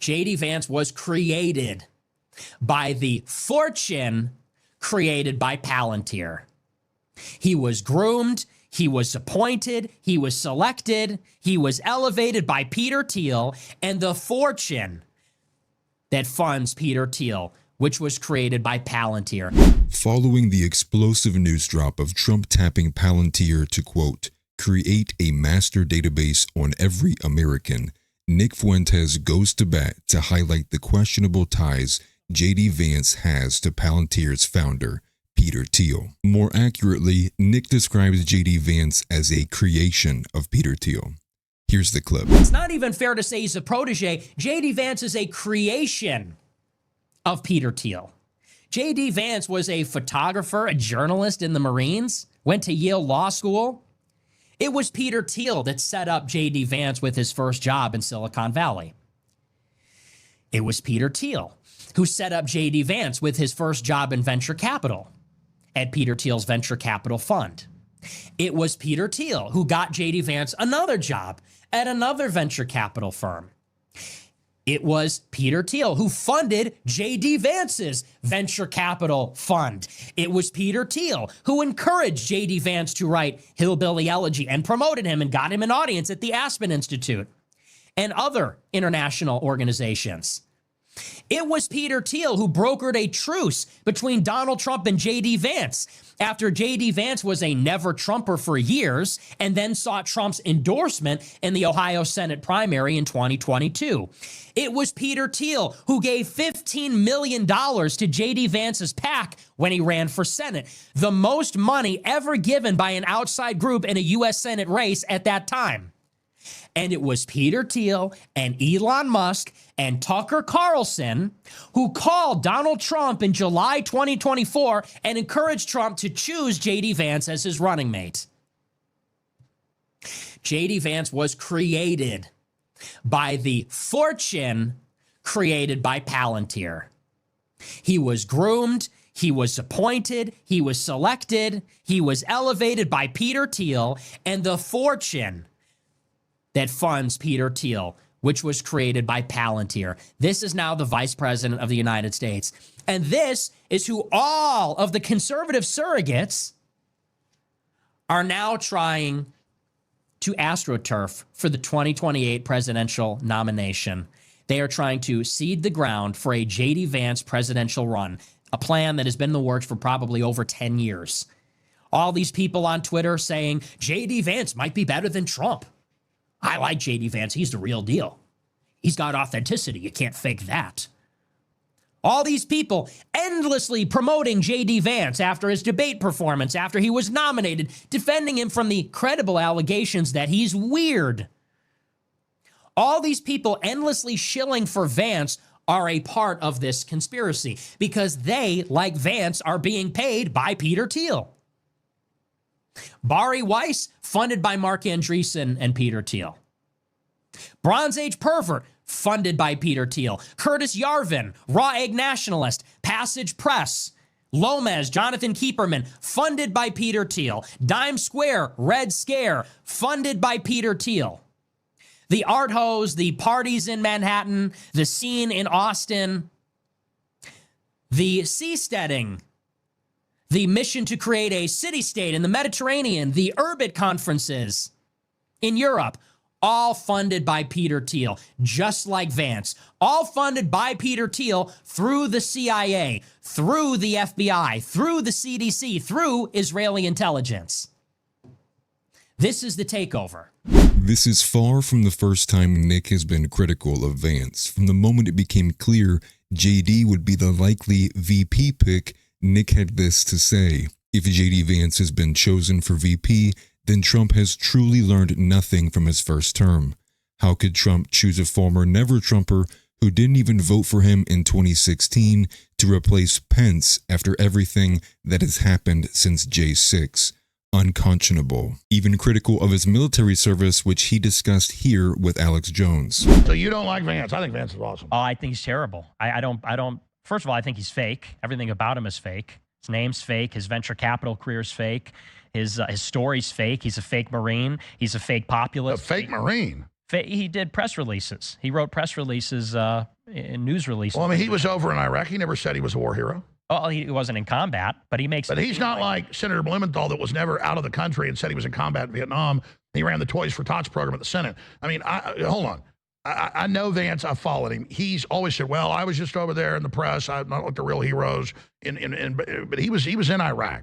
JD Vance was created by the fortune created by Palantir. He was groomed, he was appointed, he was selected, he was elevated by Peter Thiel, and the fortune that funds Peter Thiel, which was created by Palantir. Following the explosive news drop of Trump tapping Palantir to, quote, create a master database on every American, Nick Fuentes goes to bat to highlight the questionable ties JD Vance has to Palantir's founder, Peter Thiel. More accurately, Nick describes JD Vance as a creation of Peter Thiel. Here's the clip. It's not even fair to say he's a protege. JD Vance is a creation of Peter Thiel. JD Vance was a photographer, a journalist in the Marines, went to Yale Law School. It was Peter Thiel that set up JD Vance with his first job in Silicon Valley. It was Peter Thiel who set up JD Vance with his first job in venture capital at Peter Thiel's venture capital fund. It was Peter Thiel who got JD Vance another job at another venture capital firm. It was Peter Thiel who funded JD Vance's venture capital fund. It was Peter Thiel who encouraged JD Vance to write Hillbilly Elegy and promoted him and got him an audience at the Aspen Institute and other international organizations. It was Peter Thiel who brokered a truce between Donald Trump and JD Vance after JD Vance was a never-Trumper for years and then sought Trump's endorsement in the Ohio Senate primary in 2022. It was Peter Thiel who gave $15 million to JD Vance's PAC when he ran for Senate, the most money ever given by an outside group in a U.S. Senate race at that time. And it was Peter Thiel and Elon Musk and Tucker Carlson who called Donald Trump in July 2024 and encouraged Trump to choose JD Vance as his running mate. JD Vance was created by the fortune created by Palantir. He was groomed, he was appointed, he was selected, he was elevated by Peter Thiel, and the fortune that funds Peter Thiel, which was created by Palantir. This is now the Vice President of the United States. And this is who all of the conservative surrogates are now trying to astroturf for the 2028 presidential nomination. They are trying to seed the ground for a JD Vance presidential run, a plan that has been in the works for probably over 10 years. All these people on Twitter saying JD Vance might be better than Trump. I like JD Vance. He's the real deal. He's got authenticity. You can't fake that. All these people endlessly promoting JD Vance after his debate performance, after he was nominated, defending him from the credible allegations that he's weird. All these people endlessly shilling for Vance are a part of this conspiracy because they, like Vance, are being paid by Peter Thiel. Bari Weiss, funded by Mark Andreessen and Peter Thiel. Bronze Age Pervert, funded by Peter Thiel. Curtis Yarvin, Raw Egg Nationalist, Passage Press. Lomez, Jonathan Keeperman, funded by Peter Thiel. Dime Square, Red Scare, funded by Peter Thiel. The Art Hose, the parties in Manhattan, the scene in Austin, the seasteading, the mission to create a city-state in the Mediterranean, the Urbit conferences in Europe, all funded by Peter Thiel, just like Vance. All funded by Peter Thiel through the CIA, through the FBI, through the CDC, through Israeli intelligence. This is the takeover. This is far from the first time Nick has been critical of Vance. From the moment it became clear JD would be the likely VP pick, Nick had this to say: if JD Vance has been chosen for VP, then Trump has truly learned nothing from his first term. How could Trump choose a former never-Trumper who didn't even vote for him in 2016 to replace Pence after everything that has happened since J6? Unconscionable. Even critical of his military service, which he discussed here with Alex Jones. So you don't like Vance? I think Vance is awesome. Oh, I think he's terrible. I don't. First of all, I think he's fake. Everything about him is fake. His name's fake. His venture capital career is fake. His story's fake. He's a fake Marine. He's a fake populist. A fake Marine? He did press releases. He wrote press releases, news releases. Well, I mean, he was over in Iraq. He never said he was a war hero. Oh, he wasn't in combat, but he makes. But he's not like Senator Blumenthal that was never out of the country and said he was in combat in Vietnam. He ran the Toys for Tots program at the Senate. I mean, hold on. I know Vance. I followed him. He's always said, "Well, I was just over there in the press. I'm not like the real heroes." But he was in Iraq.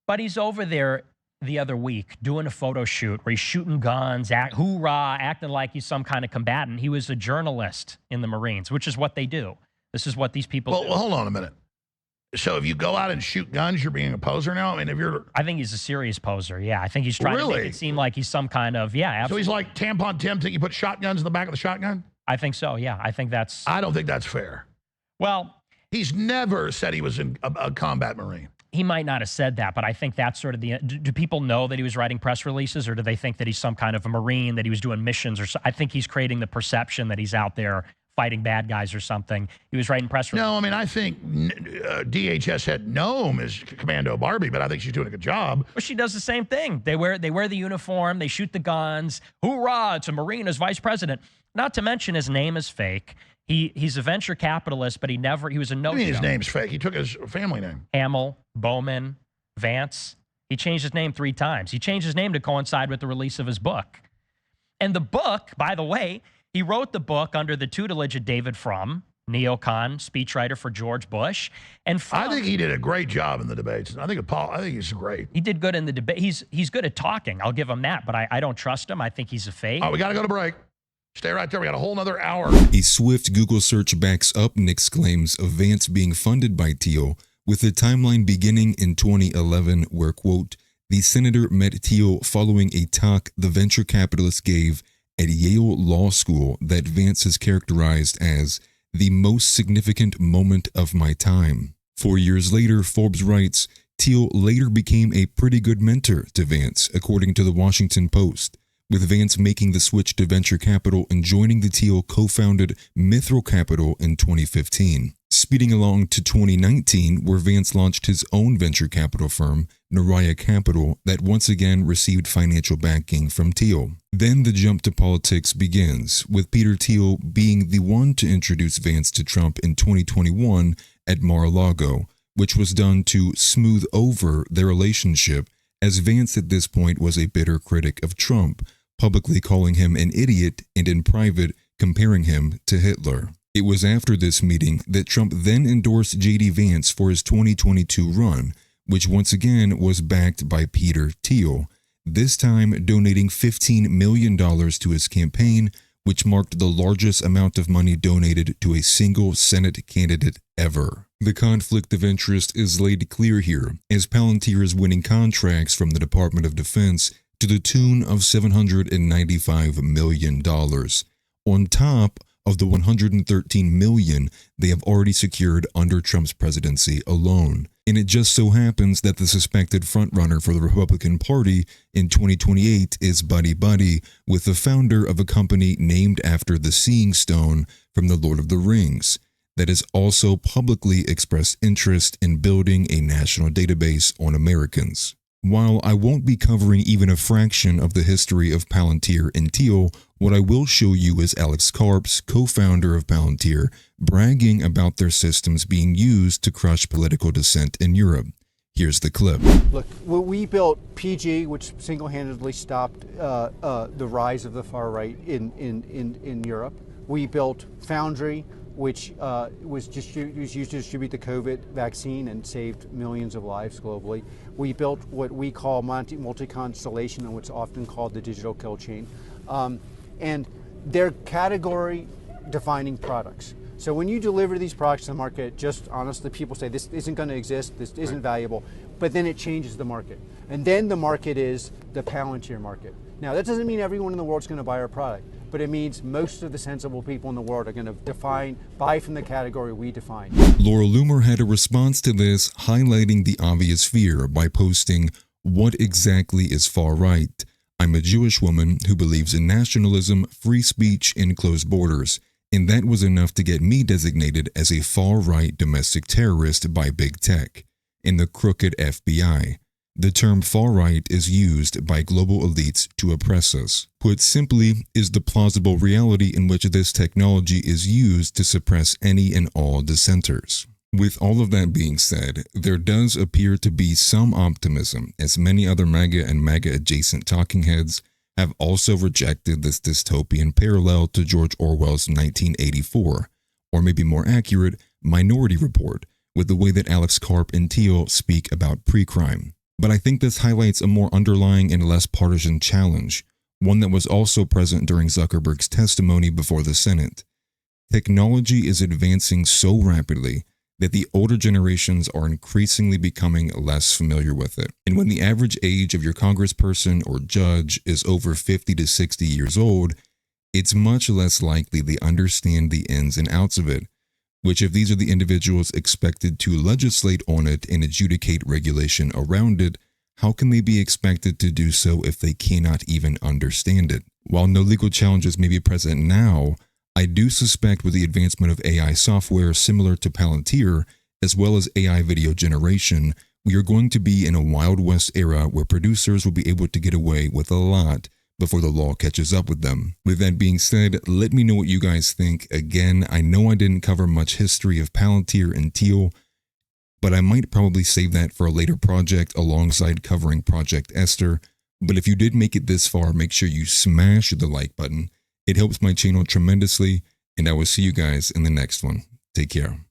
But he's over there the other week doing a photo shoot where he's shooting guns, hoorah, acting like he's some kind of combatant. He was a journalist in the Marines, which is what they do. This is what these people do. Well, hold on a minute. So if you go out and shoot guns, you're being a poser now? I mean, if you're... I think he's a serious poser, yeah. I think he's trying to make it seem like he's some kind of, yeah, absolutely. So he's like Tampon Tim, think you put shotguns in the back of the shotgun? I think so, yeah. I think that's... I don't think that's fair. Well... He's never said he was in a combat Marine. He might not have said that, but I think that's sort of the... Do people know that he was writing press releases, or do they think that he's some kind of a Marine, that he was doing missions? Or I think he's creating the perception that he's out there fighting bad guys or something. He was writing press releases. No, I mean, I think DHS head Noam is Commando Barbie, but I think she's doing a good job. Well, she does the same thing. They wear the uniform, they shoot the guns. Hoorah, it's a Marine as vice president. Not to mention his name is fake. He's a venture capitalist, but he was a no-show. What do you mean his name's fake? He took his family name. Hamill, Bowman, Vance. He changed his name 3 times. He changed his name to coincide with the release of his book. And the book, by the way, he wrote the book under the tutelage of David Frum, neocon, speechwriter for George Bush. And Frum, I think he did a great job in the debates. I think he's great. He did good in the debate. He's good at talking. I'll give him that, but I don't trust him. I think he's a fake. Oh, we got to go to break. Stay right there. We got a whole nother hour. A swift Google search backs up Nick's claims of Vance being funded by Thiel, with the timeline beginning in 2011 where, quote, the senator met Thiel following a talk the venture capitalist gave at Yale Law School that Vance has characterized as the most significant moment of my time. 4 years later, Forbes writes, Thiel later became a pretty good mentor to Vance, according to the Washington Post, with Vance making the switch to venture capital and joining the Thiel co-founded Mithril Capital in 2015. Speeding along to 2019, where Vance launched his own venture capital firm, Naraya Capital, that once again received financial backing from Thiel. Then the jump to politics begins, with Peter Thiel being the one to introduce Vance to Trump in 2021 at Mar-a-Lago, which was done to smooth over their relationship, as Vance at this point was a bitter critic of Trump, publicly calling him an idiot and in private comparing him to Hitler. It was after this meeting that Trump then endorsed JD Vance for his 2022 run, which once again was backed by Peter Thiel, this time donating $15 million to his campaign, which marked the largest amount of money donated to a single Senate candidate ever. The conflict of interest is laid clear here, as Palantir is winning contracts from the Department of Defense to the tune of $795 million, on top of the $113 million they have already secured under Trump's presidency alone. And it just so happens that the suspected frontrunner for the Republican Party in 2028 is buddy-buddy with the founder of a company named after the Seeing Stone from The Lord of the Rings, that has also publicly expressed interest in building a national database on Americans. While I won't be covering even a fraction of the history of Palantir and Thiel, what I will show you is Alex Karp's, co-founder of Palantir, bragging about their systems being used to crush political dissent in Europe. Here's the clip. Look, we built PG, which single-handedly stopped the rise of the far right in Europe. We built Foundry, which was used to distribute the COVID vaccine and saved millions of lives globally. We built what we call multi-constellation, and what's often called the digital kill chain. And they're category-defining products. So when you deliver these products to the market, just honestly, people say this isn't going to exist, this isn't valuable, but then it changes the market. And then the market is the Palantir market. Now, that doesn't mean everyone in the world is going to buy our product, but it means most of the sensible people in the world are going to buy from the category we define. Laura Loomer had a response to this, highlighting the obvious fear by posting, "What exactly is far right? I'm a Jewish woman who believes in nationalism, free speech, and closed borders, and that was enough to get me designated as a far-right domestic terrorist by big tech and the crooked FBI. The term far-right is used by global elites to oppress us. Put simply, is the plausible reality in which this technology is used to suppress any and all dissenters. With all of that being said, there does appear to be some optimism, as many other MAGA and MAGA-adjacent talking heads have also rejected this dystopian parallel to George Orwell's 1984, or maybe more accurate, Minority Report, with the way that Alex Karp and Thiel speak about pre-crime. But I think this highlights a more underlying and less partisan challenge, one that was also present during Zuckerberg's testimony before the Senate. Technology is advancing so rapidly that the older generations are increasingly becoming less familiar with it. And when the average age of your congressperson or judge is over 50 to 60 years old, it's much less likely they understand the ins and outs of it, which if these are the individuals expected to legislate on it and adjudicate regulation around it, how can they be expected to do so if they cannot even understand it? While no legal challenges may be present now, I do suspect with the advancement of AI software similar to Palantir, as well as AI video generation, we are going to be in a Wild West era where producers will be able to get away with a lot before the law catches up with them. With that being said, let me know what you guys think. Again, I know I didn't cover much history of Palantir and Thiel, but I might probably save that for a later project alongside covering Project Esther. But if you did make it this far, make sure you smash the like button. It helps my channel tremendously, and I will see you guys in the next one. Take care.